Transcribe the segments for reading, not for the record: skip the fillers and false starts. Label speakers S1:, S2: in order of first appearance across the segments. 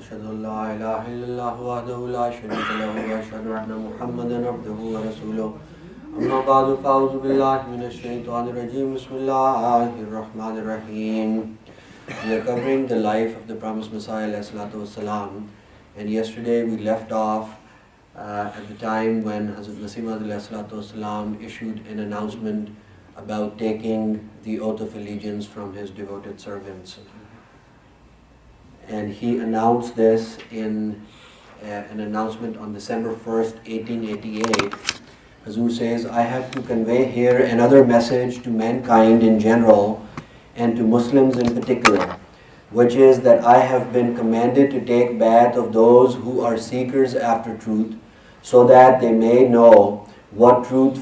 S1: أشهد أن لا إله إلا الله وحده لا شريك له وأشهد أن محمدا عبده ورسوله أما بعد فأعوذ بالله من الشيطان الرجيم بسم الله الرحمن الرحيم. We are covering the life of the promised Messiah ﷺ, and yesterday we left off at the time when Hazrat Masih ﷺ issued an announcement about taking the oath of allegiance from his devoted servants. And he announced this in an announcement on December 1st, 1888. Hazur says, I have to convey here another message to mankind in general and to Muslims in particular, which is that I have been commanded to take bath of those who are seekers after truth, so that they may know what true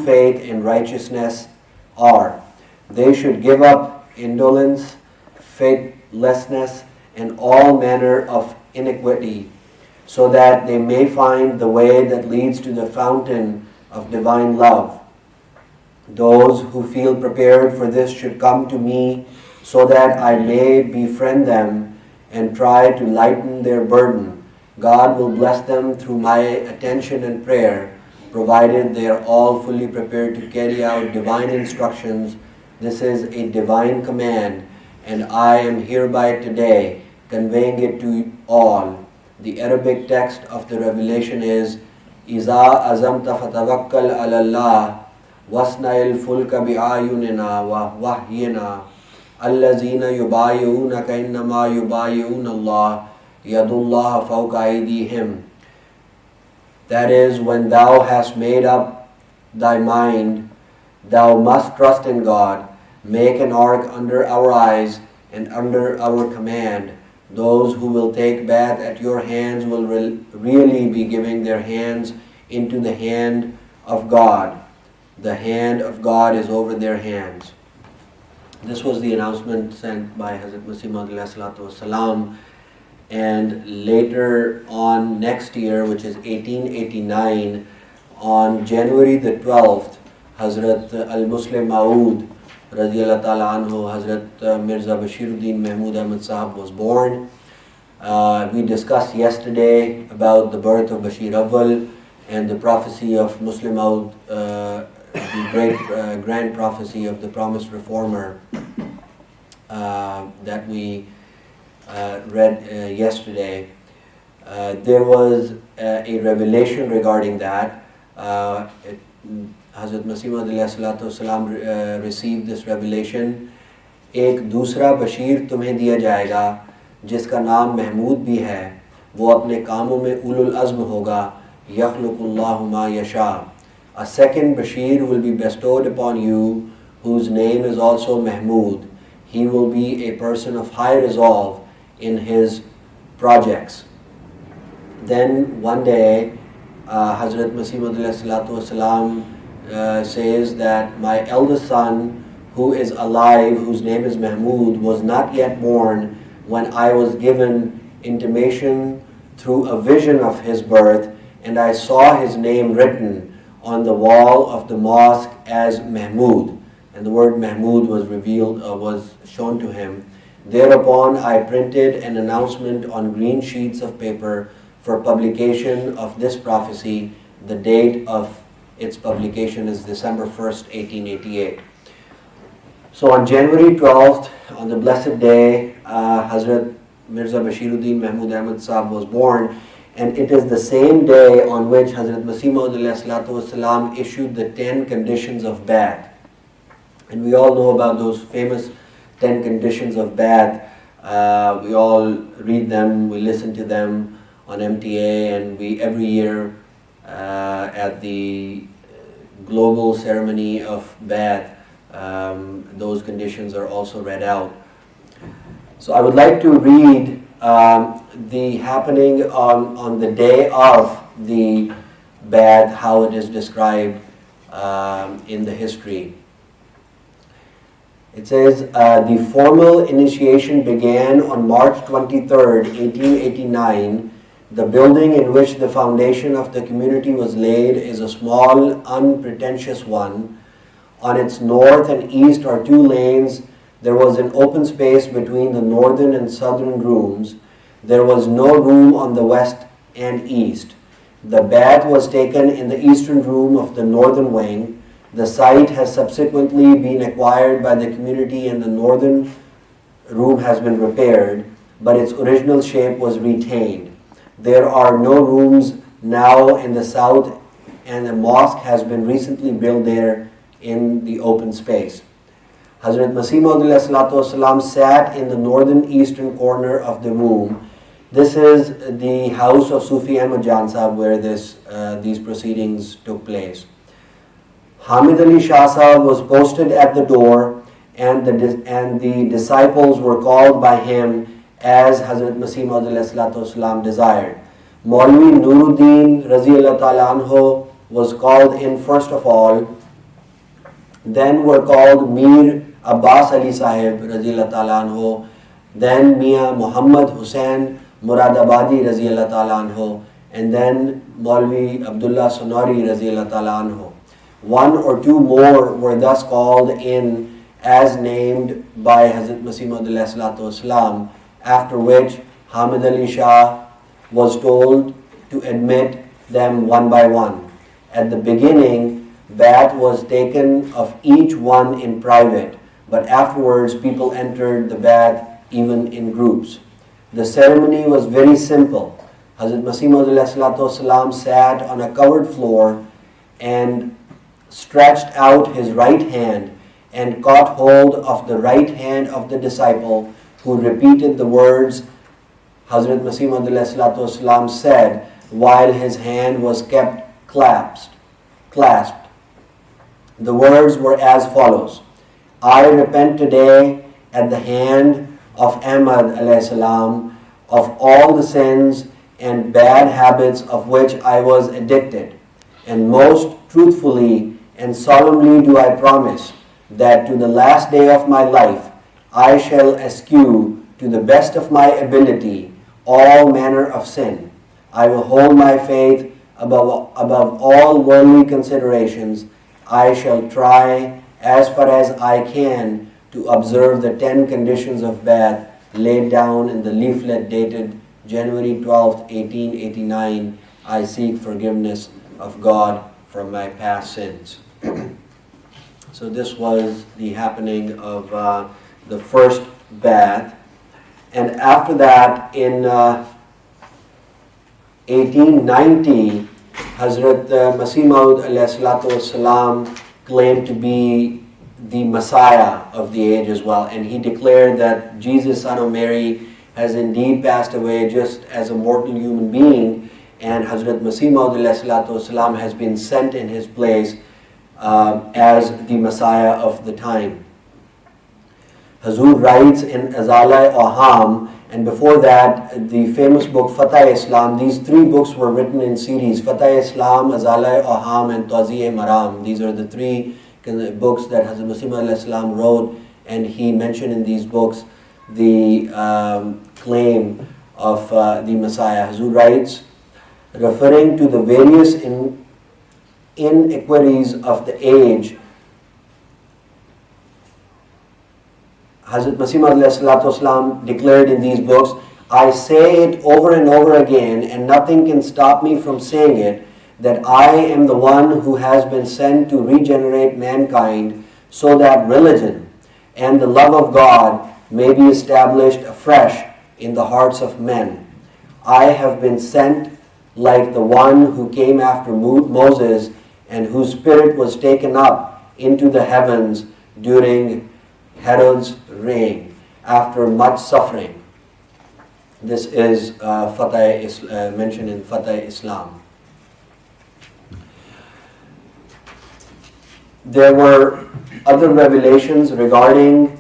S1: faith and righteousness are. They should give up indolence, faithlessness, and all manner of iniquity, so that they may find the way that leads to the fountain of divine love. Those who feel prepared for this should come to me, so that I may befriend them and try to lighten their burden. God will bless them through my attention and prayer, provided they are all fully prepared to carry out divine instructions. This is a divine command, and I am hereby today conveying it to all. The Arabic text of the revelation is إِذَا أَزَمْتَ فَتَوَكَّلْ عَلَى اللَّهِ وَاصْنَعِ الْفُلْكَ بِأَعْيُنِنَا وَوَحْيِنَا الَّذِينَ يُبَايِعُونَكَ إِنَّمَا يُبَايِعُونَ اللَّهَ يَدُ اللَّهِ فَوْقَ أَيْدِيهِمْ. That is, when thou hast made up thy mind, thou must trust in God. Make an ark under our eyes and under our command. Those who will take bath at your hands will really be giving their hands into the hand of God. The hand of God is over their hands. This was the announcement sent by Hazrat Masih Maud, and later on next year, which is 1889, on January the 12th, Hazrat Al-Muslim Maud Radiyallahu Ta'ala Anhu, Hazrat Mirza Bashiruddin Mahmud Ahmad Sahab was born. We discussed yesterday about the birth of Bashir Awwal and the prophecy of Muslim Maud, the great grand prophecy of the promised reformer that we read yesterday. There was a revelation regarding that. Hazrat Masih Maud received this revelation. एक दूसरा बशीर तुम्हें दिया जाएगा जिसका नाम महमूद भी है, वो अपने कामों में उलुल अज़्म होगा, यख़्लुक़ुल्लाहु मा यशा. A second Bashir will be bestowed upon you, whose name is also Mahmud. He will be a person of high resolve in his projects. Then one day, Hazrat Masih Maud says that my eldest son, who is alive, whose name is Mahmud, was not yet born when I was given intimation through a vision of his birth, and I saw his name written on the wall of the mosque as Mahmud, and the word Mahmud was was shown to him. Thereupon I printed an announcement on green sheets of paper for publication of this prophecy. The date of its publication is December 1st, 1888. So on January 12th, on the blessed day, Hazrat Mirza Bashiruddin Mahmud Ahmad Sahab was born, and it is the same day on which Hazrat Masih Maud issued the 10 conditions of Bai'at. And we all know about those famous 10 conditions of Bai'at. We all read them, we listen to them on MTA, and we every year at the global ceremony of Bai'at, those conditions are also read out. So I would like to read the happening on the day of the Bai'at, how it is described in the history. It says, the formal initiation began on March 23rd, 1889. The building in which the foundation of the community was laid is a small, unpretentious one. On its north and east are 2 lanes. There was an open space between the northern and southern rooms. There was no room on the west and east. The bath was taken in the eastern room of the northern wing. The site has subsequently been acquired by the community and the northern room has been repaired, but its original shape was retained. There are no rooms now in the south, and a mosque has been recently built there in the open space. Hazrat Masih Maud sat in the northern eastern corner of the room. This is the house of Sufi Ahmad Jan Sahib where these proceedings took place. Hamid Ali Shah Sahib was posted at the door, and the disciples were called by him as Hazrat Masih Maud desired. Maulvi Nuruddin Raziyallahu Ta'ala Anhu was called in first of all. Then were called Mir Abbas Ali Sahib Raziyallahu Ta'ala Anhu. Then Mian Muhammad Hussain Muradabadi Raziyallahu Ta'ala Anhu. And then Maulvi Abdullah Sonari Raziyallahu Ta'ala Anhu. One or two more were thus called in as named by Hazrat Masih Maud, after which Hamid Ali Shah was told to admit them one by one. At the beginning, bath was taken of each one in private, but afterwards people entered the bath even in groups. The ceremony was very simple. Hazrat Masih Maud sat on a covered floor and stretched out his right hand and caught hold of the right hand of the disciple, who repeated the words Hazrat Masih Maud said while his hand was kept clasped. The words were as follows: I repent today at the hand of Ahmad alayhi salam of all the sins and bad habits of which I was addicted, and most truthfully and solemnly do I promise that to the last day of my life I shall eschew to the best of my ability all manner of sin. I will hold my faith above all worldly considerations. I shall try as far as I can to observe the 10 conditions of bath laid down in the leaflet dated January 12th, 1889. I seek forgiveness of God from my past sins. So this was the happening of the first bath. And after that, in 1890, Hazrat Masih Maud claimed to be the Messiah of the age as well. And he declared that Jesus, son of Mary, has indeed passed away just as a mortal human being. And Hazrat Masih Maud has been sent in his place as the Messiah of the time. Hazur writes in Azalai Aham, and before that the famous book Fatah Islam. These three books were written in series: Fatah Islam, Azalai Aham, and Tawzi Maram. These are the three books that Hazrat Masih Maud wrote, and he mentioned in these books the claim of the Messiah. Hazur writes, referring to the various inequities of the age, Hazrat Masih Maud declared in these books, I say it over and over again, and nothing can stop me from saying it, that I am the one who has been sent to regenerate mankind so that religion and the love of God may be established afresh in the hearts of men. I have been sent like the one who came after Moses and whose spirit was taken up into the heavens during Herod's reign after much suffering. This is mentioned in Fatah Islam. There were other revelations regarding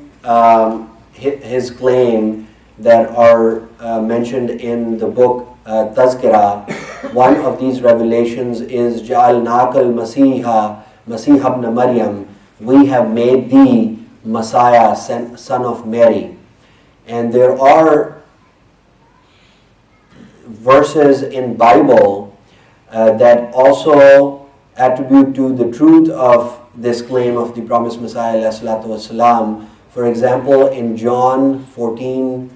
S1: his claim that are mentioned in the book Tazkirah. One of these revelations is Ja'alnaka al-Masiha, Masih ibn Maryam. We have made thee Messiah, son of Mary. And there are verses in Bible that also attribute to the truth of this claim of the promised Messiah alayhi salatu wasalam. For example, in John 14-8,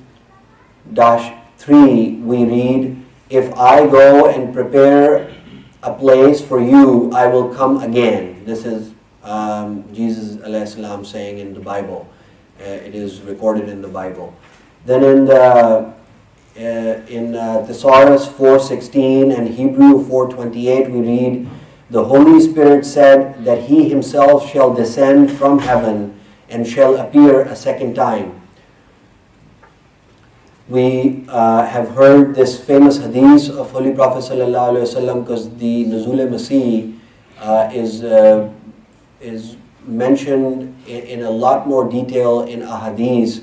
S1: 3, we read, "If I go and prepare a place for you, I will come again." This is Jesus alayhi salam saying in the Bible. It is recorded in the Bible. Then in Thesaurus 4:16 and Hebrew 4:28 we read, "The Holy Spirit said that He Himself shall descend from heaven and shall appear a second time." We have heard this famous hadith of Holy Prophet sallallahu alaihi wasallam, because the Nuzul-e-Masih is mentioned in a lot more detail in ahadith,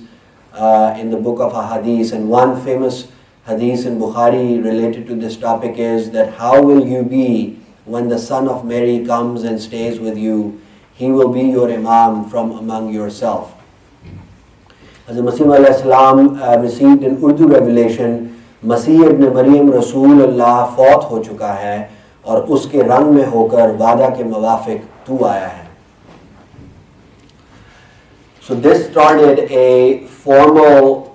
S1: in the book of ahadith. And one famous hadith in Bukhari related to this topic is that, "How will you be when the Son of Mary comes and stays with you? He will be your Imam from among yourself." Hazrat Masih alayhi salam received an Urdu revelation, "Masih ibn Maryam Rasulullah फौत हो चुका है और उसके रंग में होकर वादा के मुवाफिक तू आया है." So this started a formal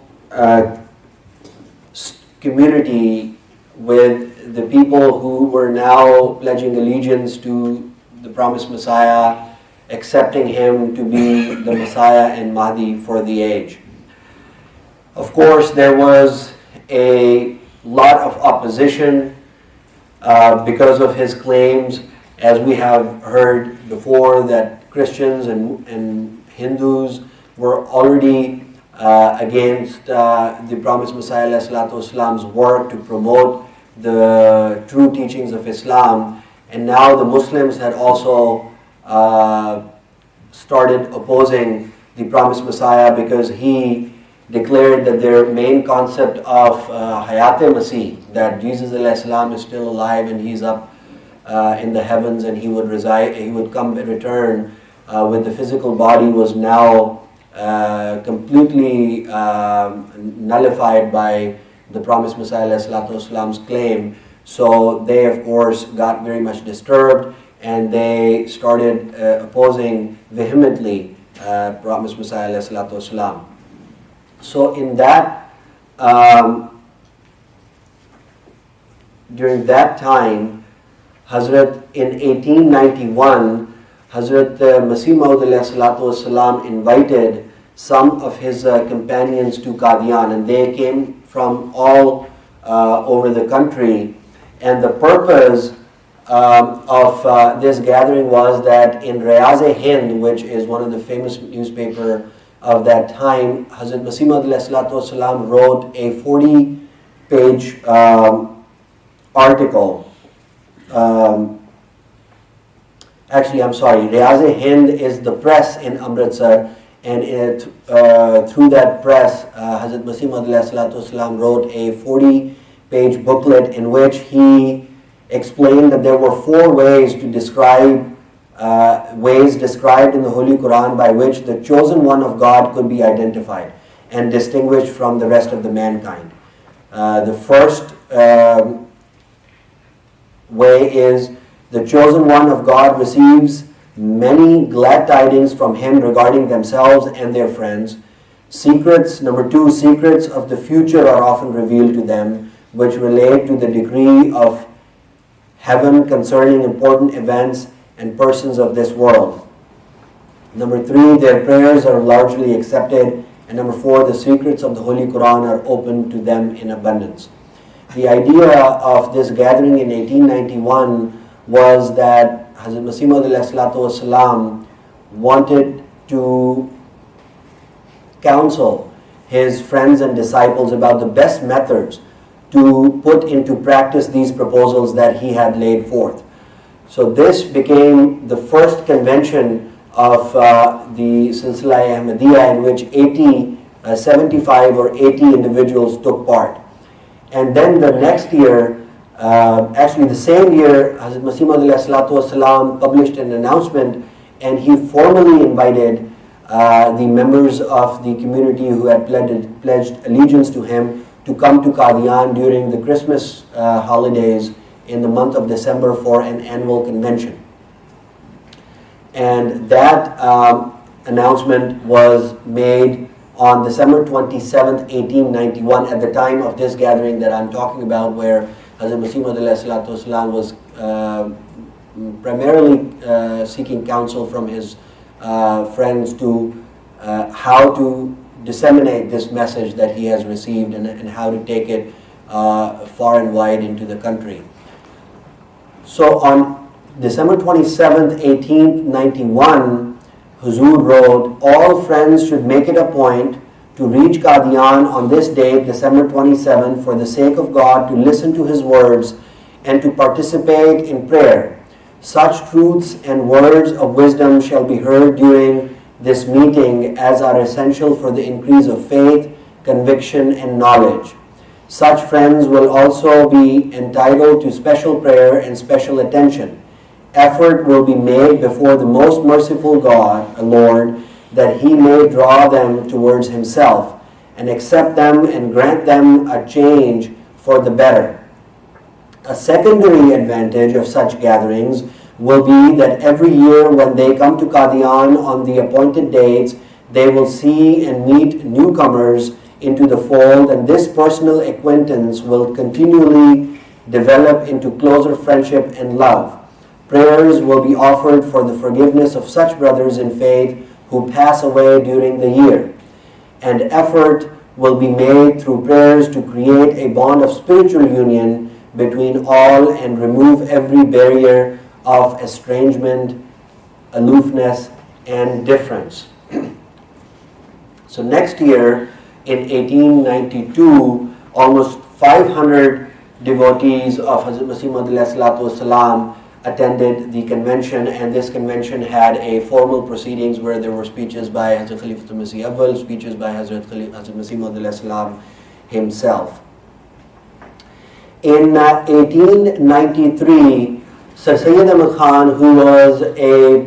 S1: community with the people who were now pledging allegiance to the promised Messiah, accepting him to be the Messiah and Mahdi for the age. Of course, there was a lot of opposition because of his claims, as we have heard before, that Christians and Hindus were already against the promised Messiah ﷺ's work to promote the true teachings of Islam, and now the Muslims had also started opposing the promised Messiah, because he declared that their main concept of Hayat-e-Masih, that Jesus ﷺ is still alive and he's up in the heavens and he would come and return with the physical body, was now completely nullified by the promised Messiah ﷺ's claim. So they, of course, got very much disturbed, and they started opposing vehemently promised Messiah ﷺ. So in that, during that time, Hazrat, in 1891, Hazrat Masih Maud ﷺ invited some of his companions to Qadian, and they came from all over the country. And the purpose of this gathering was that in Riyaz-e-Hind, which is one of the famous newspaper of that time, Hazrat Masih Maud ﷺ wrote a 40-page article. Actually, I'm sorry, Riyaz-e-Hind is the press in Amritsar, and through that press, Hazrat Masih Maud ﷺ wrote a 40-page booklet in which he explained that there were 4 ways to describe, ways described in the Holy Quran by which the chosen one of God could be identified and distinguished from the rest of the mankind. The first way is, the chosen one of God receives many glad tidings from him regarding themselves and their friends. Secrets, number 2, secrets of the future are often revealed to them, which relate to the degree of heaven concerning important events and persons of this world. Number 3, their prayers are largely accepted. And number 4, the secrets of the Holy Quran are open to them in abundance. The idea of this gathering in 1891 was that Hazrat Masih Maud ﷺ wanted to counsel his friends and disciples about the best methods to put into practice these proposals that he had laid forth. So this became the first convention of the Silsila Ahmadiyya, in which 75 or 80 individuals took part. And then the next year, actually the same year, Hazrat Masih Maud ﷺ published an announcement, and he formally invited the members of the community who had pledged allegiance to him to come to Qadian during the Christmas holidays in the month of December for an annual convention. And that announcement was made on December 27th, 1891, at the time of this gathering that I'm talking about, where Hazrat Masih Maud was primarily seeking counsel from his friends to how to disseminate this message that he has received and how to take it far and wide into the country. So on December 27th, 1891, Huzur wrote, "All friends should make it a point to reach Qadian on this date, December 27th, for the sake of God, to listen to His words and to participate in prayer. Such truths and words of wisdom shall be heard during this meeting as are essential for the increase of faith, conviction, and knowledge. Such friends will also be entitled to special prayer and special attention. Effort will be made before the most merciful God, Lord, that He may draw them towards Himself and accept them and grant them a change for the better. A secondary advantage of such gatherings will be that every year when they come to Qadian on the appointed dates, they will see and meet newcomers into the fold, and this personal acquaintance will continually develop into closer friendship and love. Prayers will be offered for the forgiveness of such brothers in faith who pass away during the year, and effort will be made through prayers to create a bond of spiritual union between all and remove every barrier of estrangement, aloofness, and difference." So next year, in 1892, almost 500 devotees of Hazrat Masih Maud attended the convention, and this convention had a formal proceedings where there were speeches by Hazrat Khalifatul Masih Awwal, speeches by Hazrat Masih Maud himself. In 1893, Sir Sayyid Ahmad Khan, who was a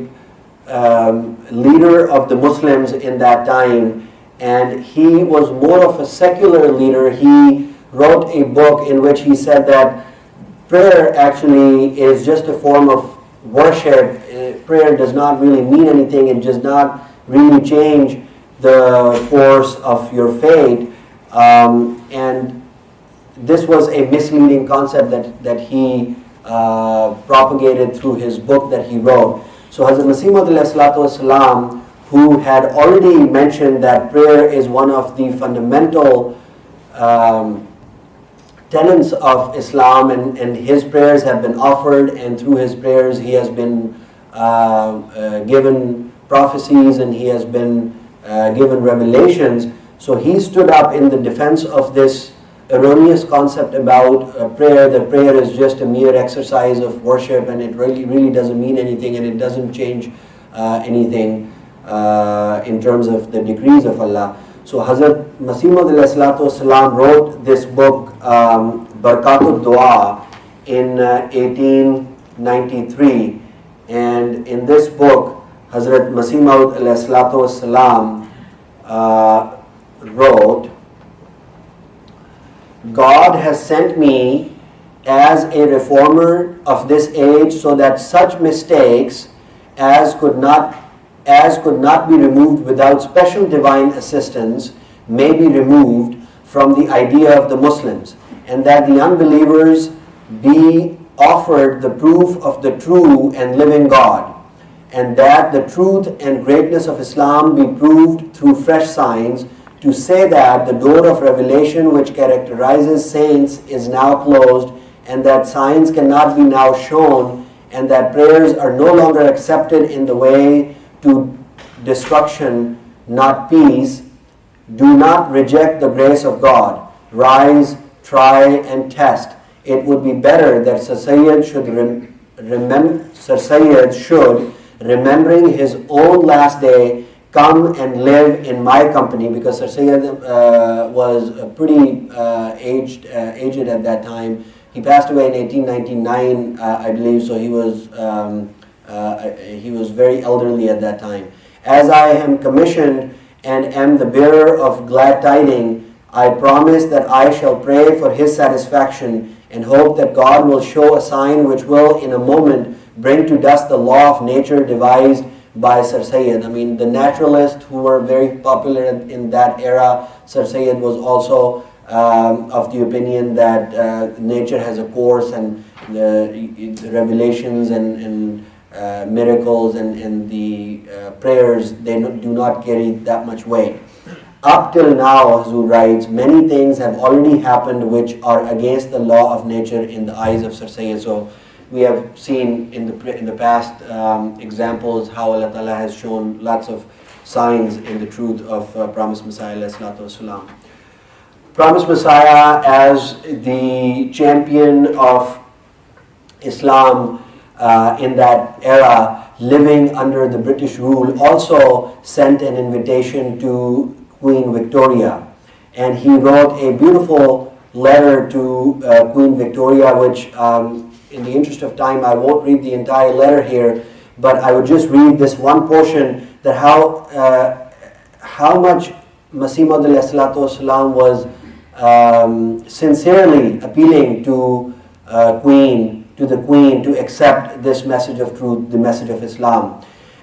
S1: leader of the Muslims in that time, and he was more of a secular leader, he wrote a book in which he said that prayer actually is just a form of worship. Prayer does not really mean anything. It does not really change the course of your fate. And this was a misleading concept that he propagated through his book that he wrote. So Hazrat Masih Maud who had already mentioned that prayer is one of the fundamental tenets of Islam, and his prayers have been offered, and through his prayers he has been given prophecies and he has been given revelations. So he stood up in the defense of this erroneous concept about prayer, that prayer is just a mere exercise of worship and it really doesn't mean anything and it doesn't change anything in terms of the decrees of Allah. So Hazrat Masih Maud wrote this book, Barakatul Dua, in 1893, and in this book Hazrat Masih Maud wrote, "God has sent me as a reformer of this age so that such mistakes as could not be removed without special divine assistance may be removed from the idea of the Muslims, and that the unbelievers be offered the proof of the true and living God, and that the truth and greatness of Islam be proved through fresh signs, to say that the door of revelation which characterizes saints is now closed, and that signs cannot be now shown, and that prayers are no longer accepted in the way to destruction, not peace. Do not reject the grace of God. Rise, try, and test. It would be better that Sir Sayyid should, remembering his own last day, come and live in my company," because Sir Sayyid was pretty aged at that time. He passed away in 1899, I believe, so he was very elderly at that time. "As I am commissioned and am the bearer of glad tidings, I promise that I shall pray for his satisfaction and hope that God will show a sign which will in a moment bring to dust the law of nature devised by Sir Sayyid. I mean, the naturalists who were very popular in that era, Sir Sayyid was also of the opinion that nature has a course, and the revelations and miracles and the prayers, they do not carry that much weight. Up till now, Hazur writes, many things have already happened which are against the law of nature in the eyes of Sir Sayyid. So we have seen in the past examples how Allah Ta'ala has shown lots of signs in the truth of Promised Messiah alayhi salatu wasalam. Promised Messiah, as the champion of Islam in that era, living under the British rule, also sent an invitation to Queen Victoria. And he wrote a beautiful letter to Queen Victoria, which in the interest of time I won't read the entire letter here, but I would just read this one portion, that how much Masih Maud ﷺ was sincerely appealing to the Queen to accept this message of truth, the message of Islam.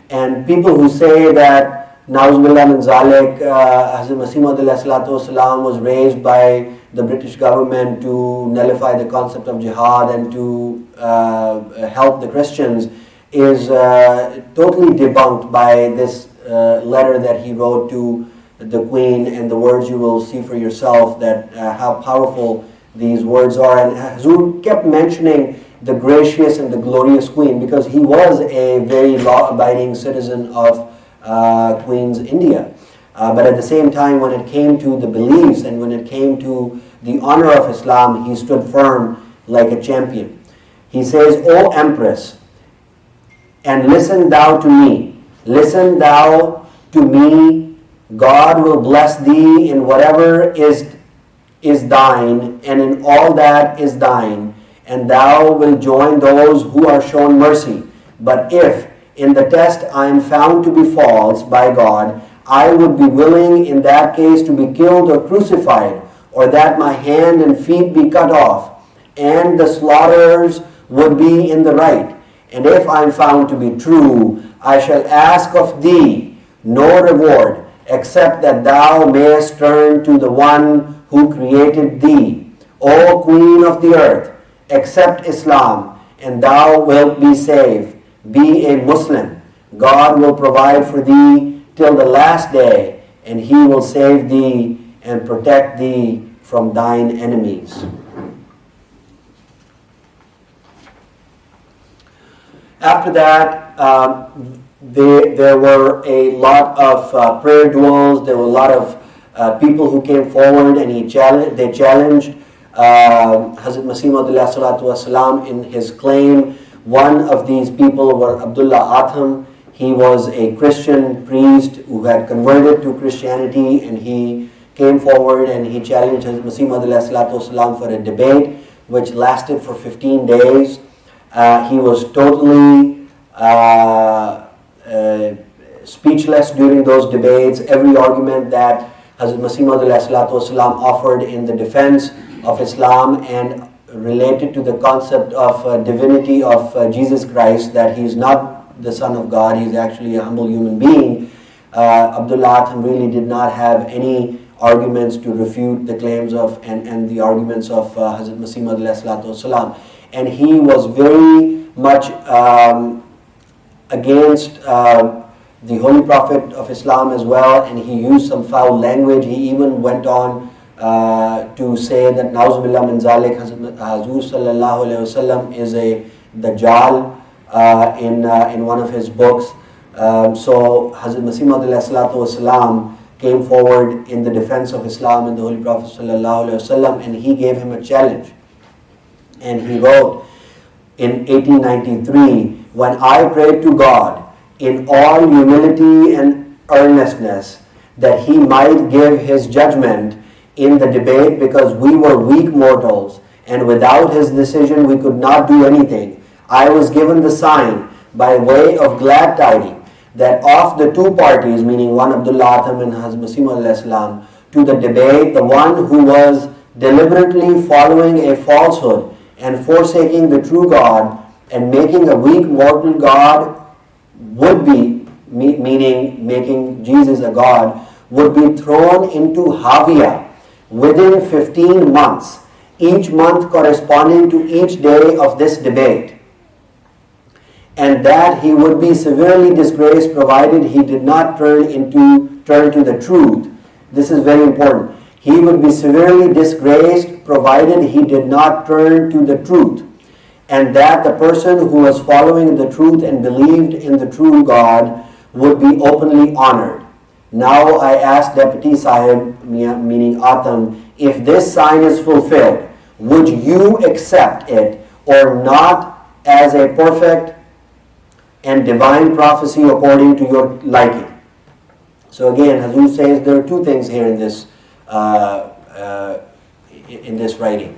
S1: And people who say that Na'uzubillah min zalik, Hazrat Masih Maud ﷺ was raised by the British government to nullify the concept of jihad and to help the Christians, is totally debunked by this letter that he wrote to the Queen, and the words you will see for yourself, that how powerful these words are. And Hazur kept mentioning the gracious and the glorious Queen, because he was a very law-abiding citizen of Queen's India. But at the same time, when it came to the beliefs and when it came to the honor of Islam, he stood firm like a champion. He says, O Empress, and listen thou to me. Listen thou to me. God will bless thee in whatever is thine, and in all that is thine, and thou will join those who are shown mercy. But if in the test I am found to be false by God, I would be willing in that case to be killed or crucified, or that my hand and feet be cut off, and the slaughterers would be in the right. And if I am found to be true, I shall ask of thee no reward, except that thou mayest turn to the one who created thee. O Queen of the earth, accept Islam, and thou wilt be saved. Be a Muslim. God will provide for thee till the last day, and He will save thee and protect thee from thine enemies. After that, there were a lot of prayer duels. There were a lot of people who came forward, and they challenged Hazrat Masih Maud ﷺ in his claim. One of these people was Abdullah Atham. He was a Christian priest who had converted to Christianity, and he came forward and he challenged Hazrat Masih Maud ﷺ for a debate which lasted for 15 days. He was totally speechless during those debates. Every argument that Hazrat Masih Maud ﷺ offered in the defense of Islam and related to the concept of divinity of Jesus Christ, that he is not the Son of God, he is actually a humble human being, Abdullah Atham really did not have any arguments to refute the claims of and the arguments of Hazrat Masih Maud ﷺ. And he was very much against the Holy Prophet of Islam as well, and he used some foul language. He even went on to say that Na'uzubillah min zalik, Hazur sallallahu alayhi wasallam is a Dajjal in one of his books. So Hazrat Masih Maud ﷺ came forward in the defense of Islam and the Holy Prophet sallallahu alayhi wasallam, and he gave him a challenge. And he wrote in 1893, when I prayed to God in all humility and earnestness that He might give His judgment in the debate, because we were weak mortals and without His decision we could not do anything, I was given the sign by way of glad tidings that of the two parties, meaning one Abdullah Atham and Hazrat Masih Maud ﷺ, to the debate, the one who was deliberately following a falsehood and forsaking the true God and making a weak mortal God would be meaning making Jesus a god, would be thrown into Havia within 15 months, each month corresponding to each day of this debate, and that he would be severely disgraced provided he did not turn to the truth. This is very important. He would be severely disgraced provided he did not turn to the truth, and that the person who was following the truth and believed in the true God would be openly honored. Now I ask Deputy Sahib, meaning Atam, if this sign is fulfilled, would you accept it or not as a perfect and divine prophecy according to your liking? So again, Hazur says there are two things here in this writing.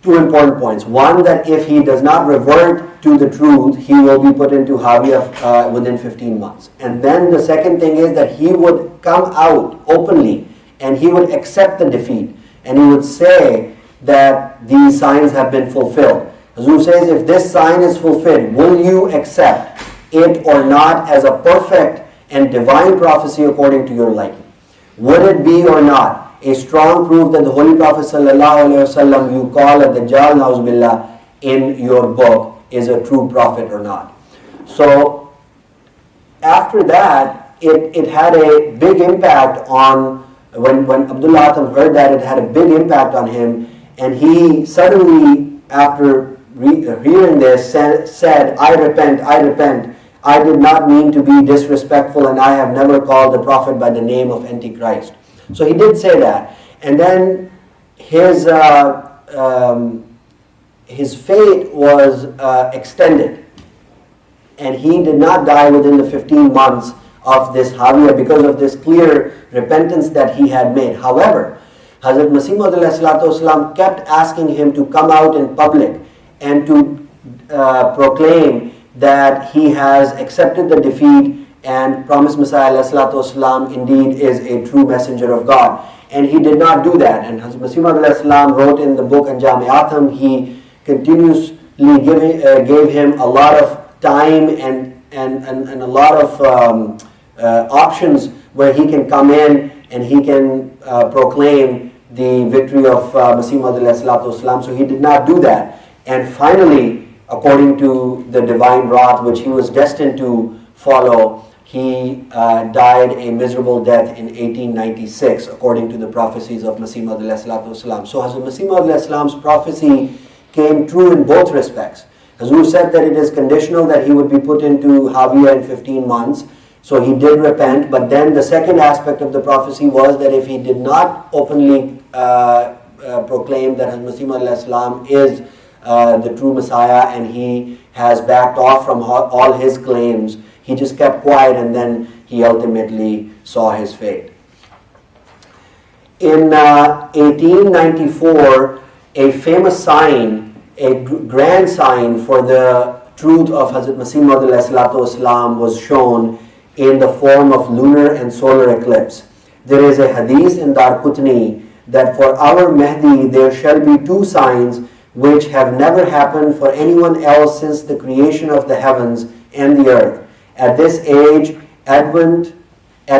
S1: Two important points. One, that if he does not revert to the truth, he will be put into Havia within 15 months. And then the second thing is that he would come out openly and he would accept the defeat. And he would say that these signs have been fulfilled. Hazur says, if this sign is fulfilled, will you accept it or not as a perfect and divine prophecy according to your liking? Would it be or not a strong proof that the Holy Prophet ﷺ you call a Dajjal, Na'uzubillah, in your book is a true prophet or not? So after that, it had a big impact on, when Abdullah Atam heard that, it had a big impact on him, and he suddenly, after hearing this, said, I repent, I did not mean to be disrespectful, and I have never called the Prophet by the name of Antichrist. So he did say that. And then his fate was extended. And he did not die within the 15 months of this Havia because of this clear repentance that he had made. However, Hazrat Masih Maud kept asking him to come out in public and to proclaim that he has accepted the defeat and promised Messiah ﷺ indeed is a true messenger of God. And he did not do that. And Hazrat Masih Maud wrote in the book Anjam Atam, he continuously gave him a lot of time and a lot of options where he can come in and he can proclaim the victory of Masih Maud ﷺ. So he did not do that. And finally, according to the divine wrath which he was destined to follow, he died a miserable death in 1896, according to the prophecies of Masih Maud ﷺ. So Hazrat Masih Maud prophecy came true in both respects. Hazur said that it is conditional that he would be put into Havia in 15 months. So he did repent, but then the second aspect of the prophecy was that if he did not openly proclaim that Hazrat Masih Maud is the true Messiah and he has backed off from all his claims, he just kept quiet, and then he ultimately saw his fate. In 1894, a famous sign, a grand sign for the truth of Hazrat Masih Maud was shown in the form of lunar and solar eclipse. There is a hadith in Darqutni that for our Mahdi there shall be two signs which have never happened for anyone else since the creation of the heavens and the earth. At this age, at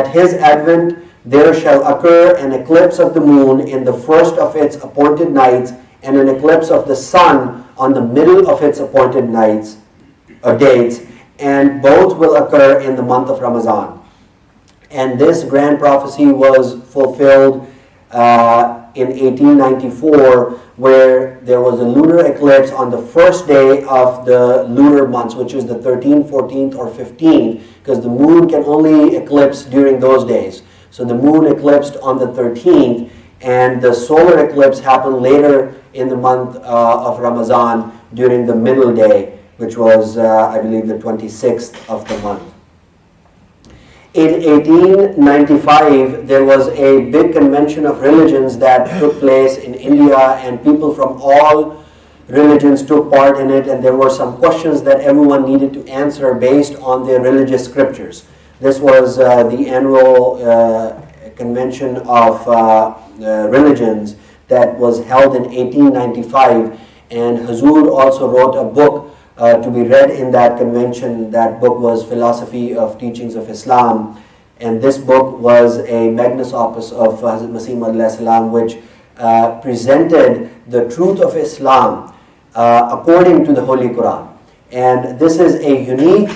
S1: his advent, there shall occur an eclipse of the moon in the first of its appointed nights, and an eclipse of the sun on the middle of its appointed nights or dates, and both will occur in the month of Ramadan. And this grand prophecy was fulfilled in 1894, where there was a lunar eclipse on the first day of the lunar months, which is the 13th, 14th, or 15th, because the moon can only eclipse during those days. So the moon eclipsed on the 13th, and the solar eclipse happened later in the month of Ramadan during the middle day, which was, I believe, the 26th of the month. In 1895, there was a big convention of religions that took place in India, and people from all religions took part in it, and there were some questions that everyone needed to answer based on their religious scriptures. This was the annual convention of religions that was held in 1895, and Hazur also wrote a book to be read in that convention. That book was Philosophy of Teachings of Islam, and this book was a magnus opus of Hazrat Masih Maud salam, which presented the truth of Islam according to the Holy Quran. And this is a unique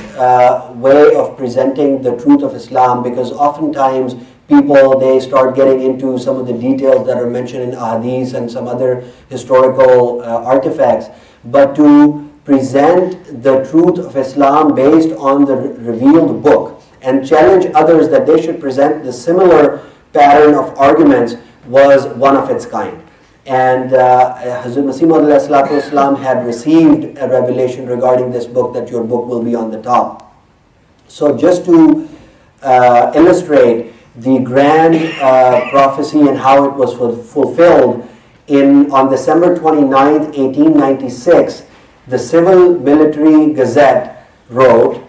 S1: way of presenting the truth of Islam, because oftentimes people, they start getting into some of the details that are mentioned in ahadith and some other historical artifacts. But to present the truth of Islam based on the revealed book and challenge others that they should present the similar pattern of arguments was one of its kind. And Hazrat Masih Maud had received a revelation regarding this book, that your book will be on the top. So just to illustrate the grand prophecy and how it was fulfilled, on December 29th, 1896, the Civil Military Gazette wrote,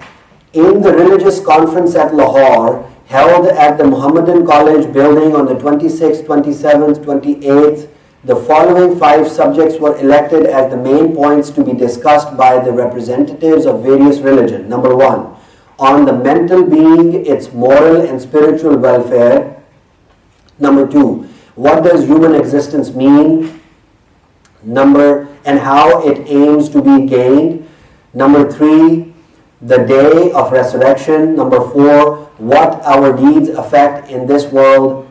S1: "In the religious conference at Lahore, held at the Muhammadan College building on the 26th, 27th, 28th, the following 5 subjects were elected as the main points to be discussed by the representatives of various religions. Number 1, on the mental being, its moral and spiritual welfare. Number 2, what does human existence mean? And how it aims to be gained. Number 3, the day of resurrection. Number 4, what our deeds affect in this world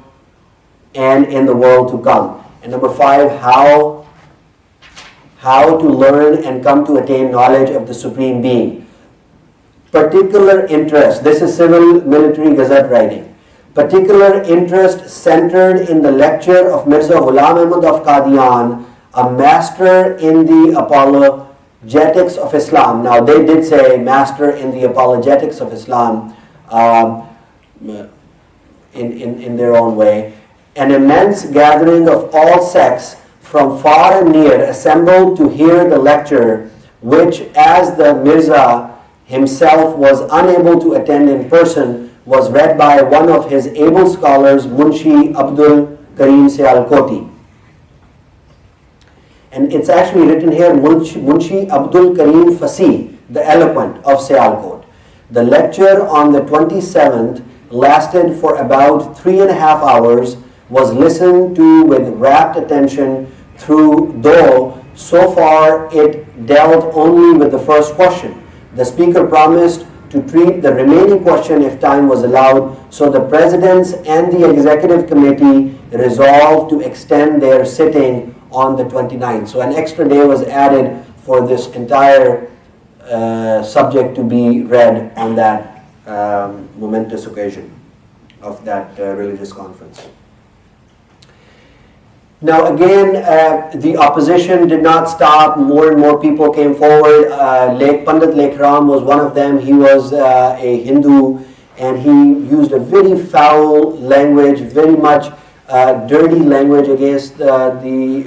S1: and in the world to come. And number 5, how to learn and come to attain knowledge of the Supreme Being. Particular interest," this is Civil Military Gazette writing, "particular interest centered in the lecture of Mirza Ghulam Ahmad of Qadian, a master in the apologetics of Islam." Now they did say master in the apologetics of Islam in their own way. "An immense gathering of all sects from far and near assembled to hear the lecture, which, as the Mirza himself was unable to attend in person, was read by one of his able scholars, Munshi Abdul Karim Sialkoti." And it's actually written here, Munshi Abdul Karim Fasih, the eloquent of Sialkot. The lecture on the 27th lasted for about 3.5 hours, was listened to with rapt attention through, though so far it dealt only with the first question. The speaker promised to treat the remaining question if time was allowed, so the presidents and the executive committee resolved to extend their sitting on the 29th. So an extra day was added for this entire subject to be read on that momentous occasion of that religious conference. Now again, the opposition did not stop. More and more people came forward. Pandit Lekram was one of them. He was a Hindu, and he used a very foul language, very much dirty language against the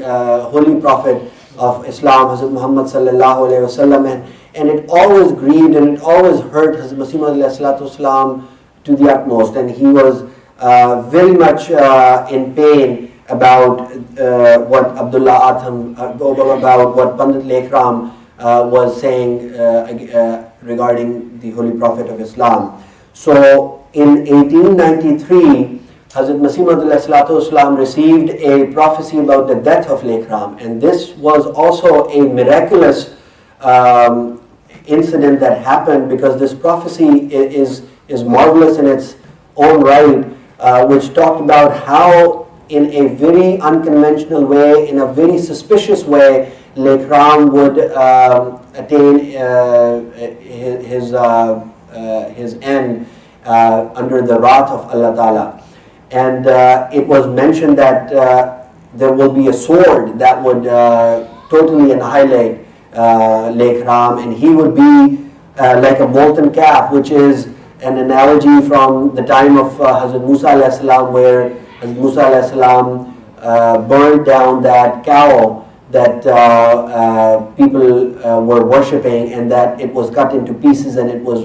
S1: Holy Prophet of Islam, Hazrat Muhammad sallallahu alaihi wasallam, and it always grieved and it always hurt Hazrat Masih Maud alayhi salatu wasalam to the utmost, and he was very much in pain about what Abdullah Atham, about what Pandit Lekram was saying regarding the Holy Prophet of Islam. So in 1893, Hazrat Masih Maud alayhi salatu wasalam received a prophecy about the death of Lekram, and this was also a miraculous incident that happened, because this prophecy is marvelous in its own right, which talked about how in a very unconventional way, in a very suspicious way, Lekram would attain his end under the wrath of Allah Ta'ala. And it was mentioned that there will be a sword that would totally annihilate Lekram, and he would be like a molten calf, which is an analogy from the time of Hazrat Musa alayhi salam, where Hazrat Musa alayhi salam burned down that cow that people were worshipping, and that it was cut into pieces and it was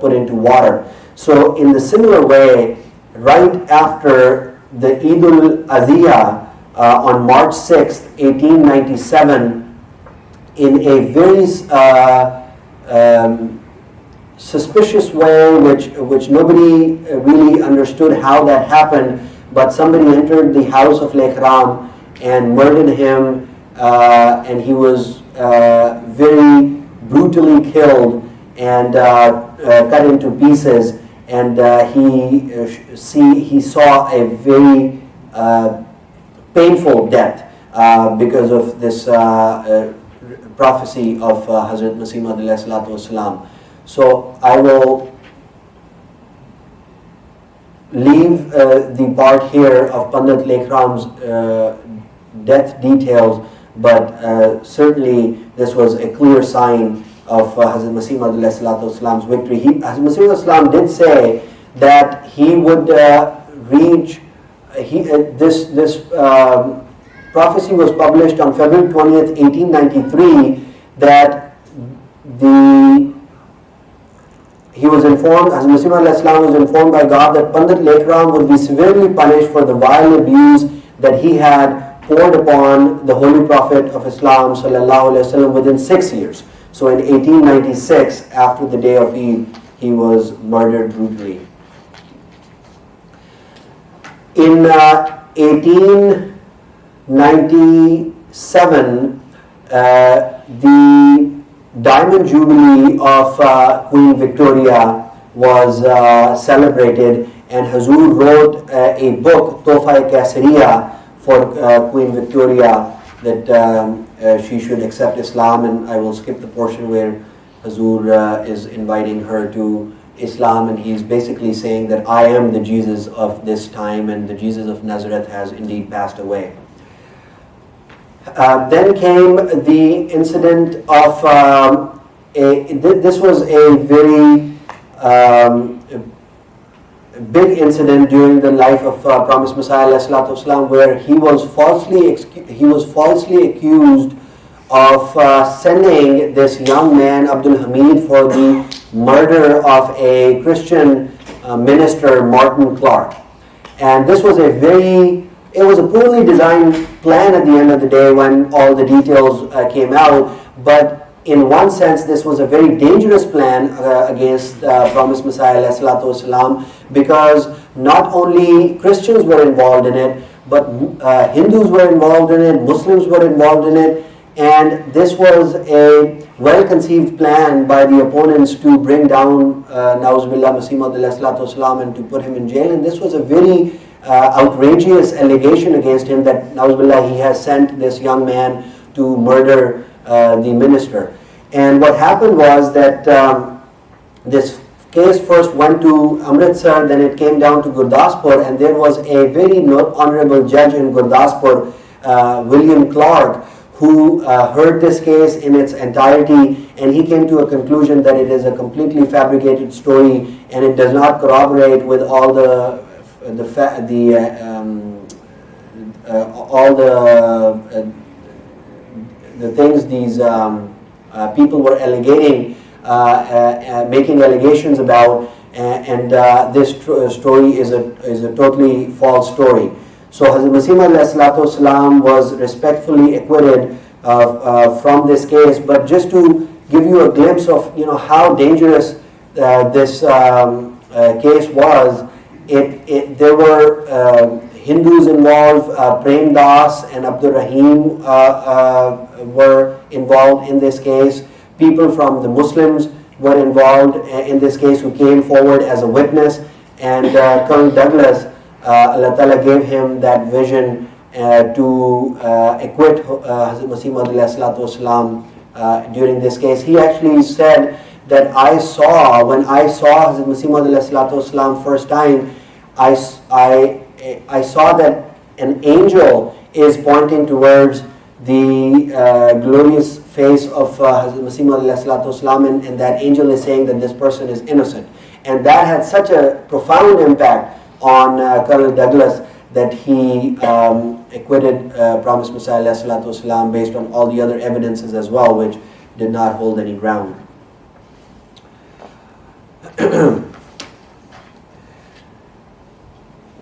S1: put into water. So in the similar way, right after the Eid al-Adha on March 6th, 1897, in a very suspicious way, which nobody really understood how that happened, but somebody entered the house of Lekram and murdered him, and he was very brutally killed and cut into pieces, and he saw a very painful death because of this prophecy of Hazrat Masih Maud alayhi salatu wasalam. So I will leave the part here of Pandit Lekram's death details, but certainly this was a clear sign of Hazrat Masih Maud alayhi salatu wasalam's victory. Hazrat Masih Maud Islam did say that he would reach, this prophecy was published on February 20th, 1893, that he was informed, Hazrat Masih Maud was informed by God that Pandit Lekram would be severely punished for the vile abuse that he had poured upon the Holy Prophet of Islam sallallahu alaihi wasallam within 6 years. So in 1896, after the day of Eid, he was murdered brutally. In 1897, the Diamond Jubilee of Queen Victoria was celebrated, and Hazur wrote a book, Tohfa-e-Kaisariya, for Queen Victoria, that she should accept Islam, and I will skip the portion where Hazur is inviting her to Islam, and he's basically saying that I am the Jesus of this time, and the Jesus of Nazareth has indeed passed away. Then came the incident of this was a very big incident during the life of Promised Messiah alayhi salatu wasalam, where he was falsely accused of sending this young man Abdul Hamid for the murder of a Christian minister, Martin Clark. And this was it was a poorly designed plan at the end of the day when all the details came out, but in one sense this was a very dangerous plan against Promised Messiah alayhi salatu wasalam, because not only Christians were involved in it, but Hindus were involved in it, Muslims were involved in it, and this was a well-conceived plan by the opponents to bring down Na'uzubillah Masih Maud alayhi salatu wasalam and to put him in jail. And this was a very outrageous allegation against him, that Na'uzubillah he has sent this young man to murder the minister. And what happened was that this case first went to Amritsar, then it came down to Gurdaspur, and there was a very honorable judge in Gurdaspur, William Clark, who heard this case in its entirety, and he came to a conclusion that it is a completely fabricated story, and it does not corroborate with all the things these people were making allegations about, and this story is a totally false story. So Hazrat Masih Maud alayhi salatu wasalam was respectfully acquitted from this case. But just to give you a glimpse of how dangerous this case was, there were Hindus involved. Prem Das and Abdur Rahim were involved in this case. People from the Muslims were involved in this case who came forward as a witness, and Colonel Douglas, Allah Ta'ala gave him that vision to acquit Hazrat Masih Maud alayhi salatu wasalam during this case. He actually said that when I saw Hazrat Masih Maud alayhi salatu wasalam first time, I saw that an angel is pointing towards the glorious face of Hazrat Masih Maud alayhi salatu wasalam, and that angel is saying that this person is innocent. And that had such a profound impact on Colonel Douglas that he acquitted Promised Messiah alayhi salatu wasalam based on all the other evidences as well, which did not hold any ground.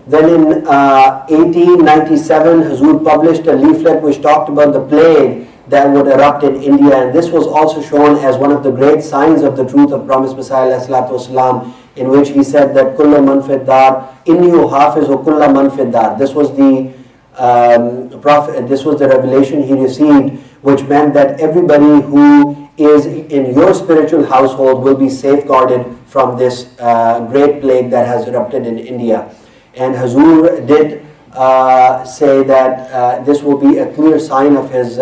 S1: Then in 1897, Hazur published a leaflet which talked about the plague that would erupt in India, and this was also shown as one of the great signs of the truth of promised Messiah ﷺ, in which he said that kulla man fid dar inni uhafizu kulla man fid dar. This was the prophet. This was the revelation he received, which meant that everybody who is in your spiritual household will be safeguarded from this great plague that has erupted in India. And Hazur did say that this will be a clear sign of his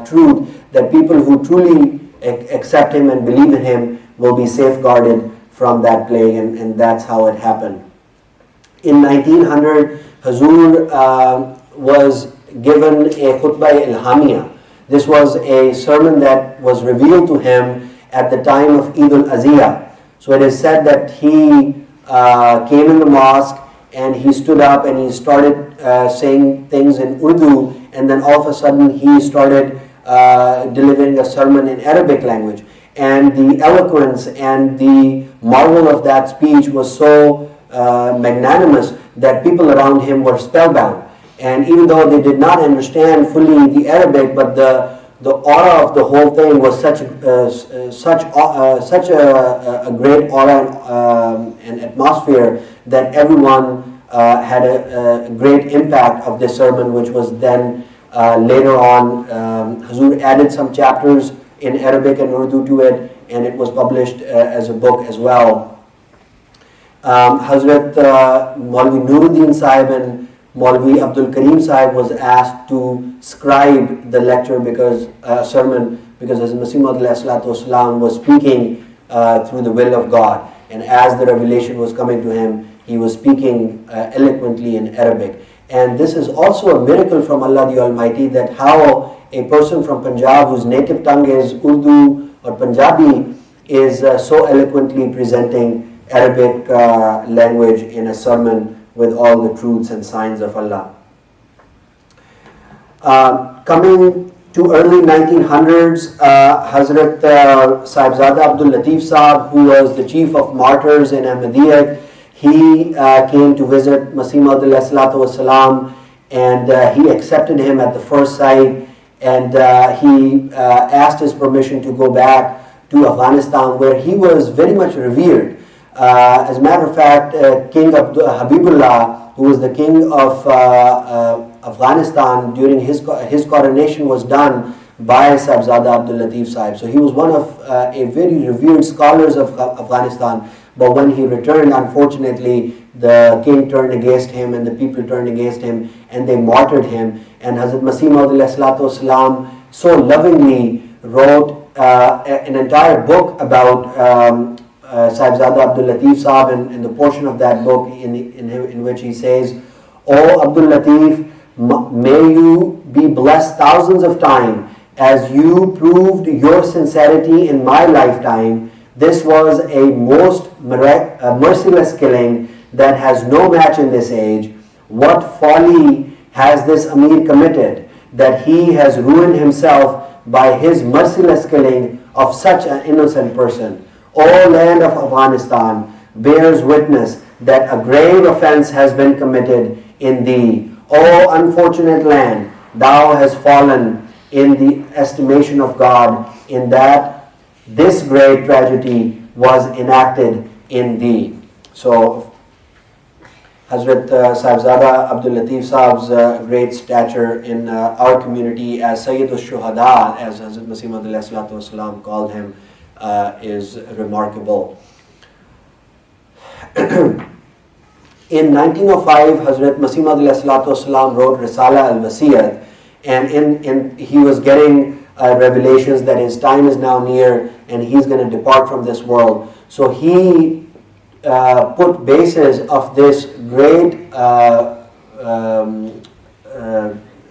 S1: truth, that people who truly accept him and believe in him will be safeguarded from that plague, and that's how it happened. In 1900, Hazur was given a khutbah ilhamiyah. This was a sermon that was revealed to him at the time of Eid al-Aziyah. So it is said that he came in the mosque and he stood up and he started saying things in Urdu, and then all of a sudden he started delivering a sermon in Arabic language. And the eloquence and the marvel of that speech was so magnanimous that people around him were spellbound. And even though they did not understand fully the Arabic, but the aura of the whole thing was such a great aura and atmosphere that everyone had a great impact of this sermon, which was then later on, Hazur added some chapters in Arabic and Urdu to it, and it was published as a book as well. Hazrat Maulvi Nuruddin Sahib and Maulvi Abdul Karim Sahib was asked to scribe the lecture sermon because Hazrat Masih Maud was speaking through the will of God, and as the revelation was coming to him, he was speaking eloquently in Arabic. And this is also a miracle from Allah the Almighty, that how a person from Punjab whose native tongue is Urdu or Punjabi is so eloquently presenting Arabic language in a sermon with all the truths and signs of Allah. Coming to early 1900s, Hazrat Sahibzada Abdul Latif Sahib, who was the chief of martyrs in Ahmadiyyat, he came to visit Masih Maud ﷺ, and he accepted him at the first sight, and he asked his permission to go back to Afghanistan, where he was very much revered. As a matter of fact, King Habibullah, who was the king of Afghanistan during his coronation, was done by Sahibzada Abdul Latif Sahib. So he was one of a very revered scholars of Afghanistan. But when he returned, unfortunately, the king turned against him and the people turned against him, and they martyred him. And Hazrat Masih Maud ﷺ so lovingly wrote an entire book about Sahibzada Abdul Latif Sahib, and the portion of that book in which he says, "O Abdul Latif, may you be blessed thousands of times as you proved your sincerity in my lifetime. This was a most merciless killing that has no match in this age. What folly has this Amir committed, that he has ruined himself by his merciless killing of such an innocent person. O land of Afghanistan bears witness that a grave offense has been committed in thee. O unfortunate land, thou hast fallen in the estimation of God, in that this great tragedy was enacted in thee." So Hazrat Sahibzada Abdul Latif Sahib's great stature in our community as Sayyid al-Shuhada, as Hazrat Masih Maud ﷺ called him, is remarkable. In 1905, Hazrat Masih Maud ﷺ wrote Risala al-Wasiyat, and he was getting revelations that his time is now near and he's going to depart from this world. So he put basis of this great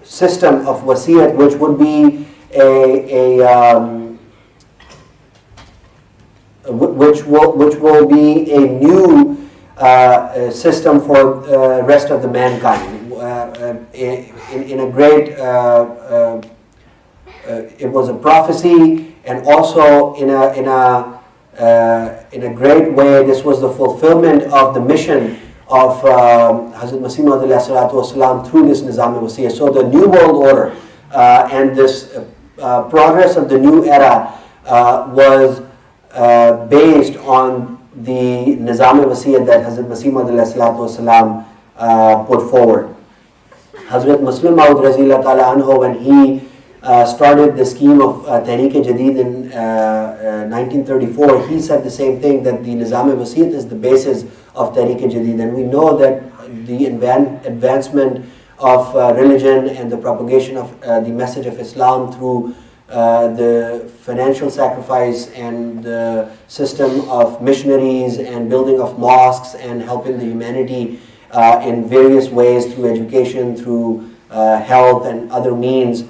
S1: system of wasiyat, which would be which will be a new system for the rest of the mankind. In a great, it was a prophecy, and also in a great way, this was the fulfillment of the mission of Hazrat Masih Maud through this Nizam al-Wasiyah. So the New World Order and this progress of the new era was based on the Nizam-e-Wasiyyat that Hazrat Masih Maud put forward. Hazrat Muslim Maud Razillah Ta'ala Anhu, when he started the scheme of Tehreek-e-Jadid in 1934, he said the same thing, that the Nizam-e-Wasiyyat is the basis of Tehreek-e-Jadid. And we know that the advancement of religion and the propagation of the message of Islam through the financial sacrifice and the system of missionaries and building of mosques and helping the humanity in various ways through education, through health and other means.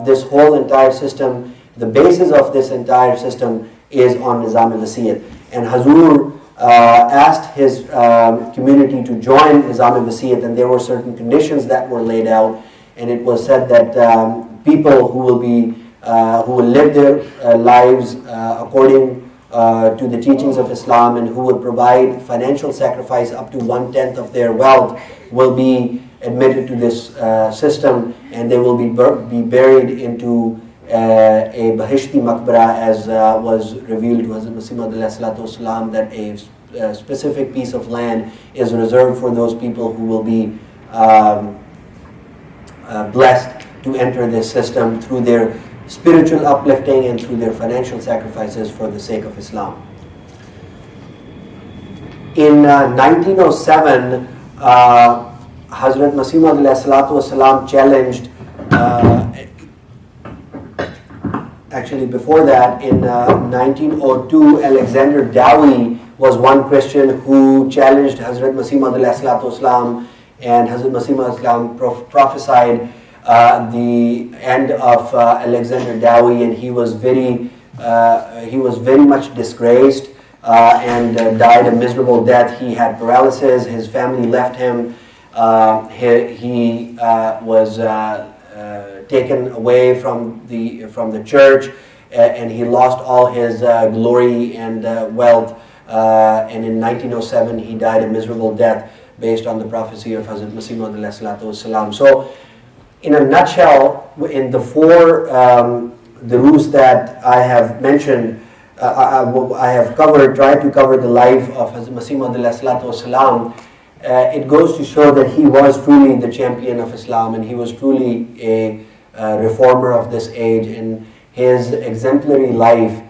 S1: This whole entire system, the basis of this entire system is on Nizam-e-Wasiyyat. And Hazur asked his community to join Nizam-e-Wasiyyat, and there were certain conditions that were laid out, and it was said that people who will live their lives according to the teachings of Islam and who would provide financial sacrifice up to 1/10 of their wealth will be admitted to this system, and they will be buried into a Bahishti Maqbara, as was revealed to Hazrat Masih Maud that a specific piece of land is reserved for those people who will be blessed to enter this system through their spiritual uplifting and through their financial sacrifices for the sake of Islam. In 1907, Hazrat Masih Maud challenged, actually before that, in 1902, Alexander Dowie was one Christian who challenged Hazrat Masih Maud and Hazrat Masih Maud prophesied the end of Alexander Dowie, and he was very much disgraced and died a miserable death. He had paralysis. His family left him. He was taken away from the church, and he lost all his glory and wealth. And in 1907, he died a miserable death based on the prophecy of Hazrat Masih Maud. So, in a nutshell, in the four duroos that I have mentioned, I have tried to cover the life of Hazrat Masih Maud. It goes to show that he was truly the champion of Islam, and he was truly a reformer of this age, and his exemplary life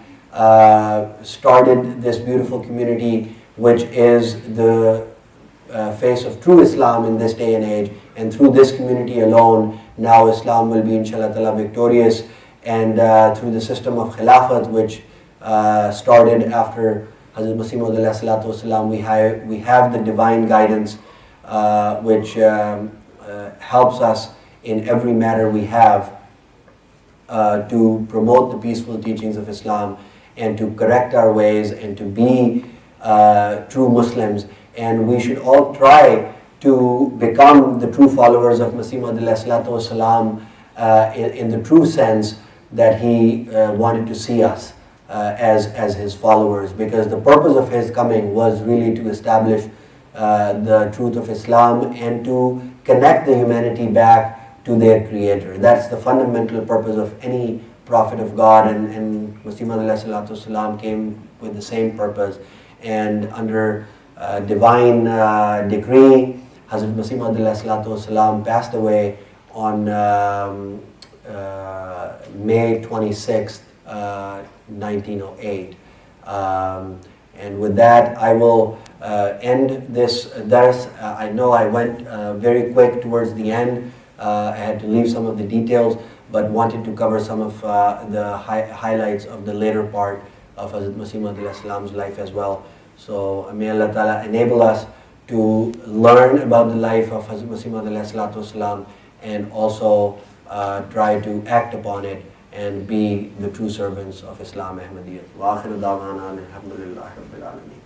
S1: started this beautiful community, which is the face of true Islam in this day and age. And through this community alone, now Islam will be inshallah ta'ala victorious, and through the system of Khilafat, which started after Hazrat Masih Maud we have the divine guidance which helps us in every matter we have to promote the peaceful teachings of Islam and to correct our ways and to be true Muslims. And we should all try to become the true followers of Masih Maud in the true sense that he wanted to see us as his followers, because the purpose of his coming was really to establish the truth of Islam and to connect the humanity back to their creator. That's the fundamental purpose of any prophet of God, and Masih Maud came with the same purpose. And under divine decree, Hazrat Masih Maud passed away on May 26th, 1908. And with that, I will end this dars. I know I went very quick towards the end. I had to leave some of the details, but wanted to cover some of the highlights of the later part of Hazrat Masih Maud's life as well. So may Allah Ta'ala enable us to learn about the life of Hazrat Masih Maud and also try to act upon it and be the true servants of Islam Ahmadiyyat. Wa akhiru da'wana alhamdulillahi rabbil alamin.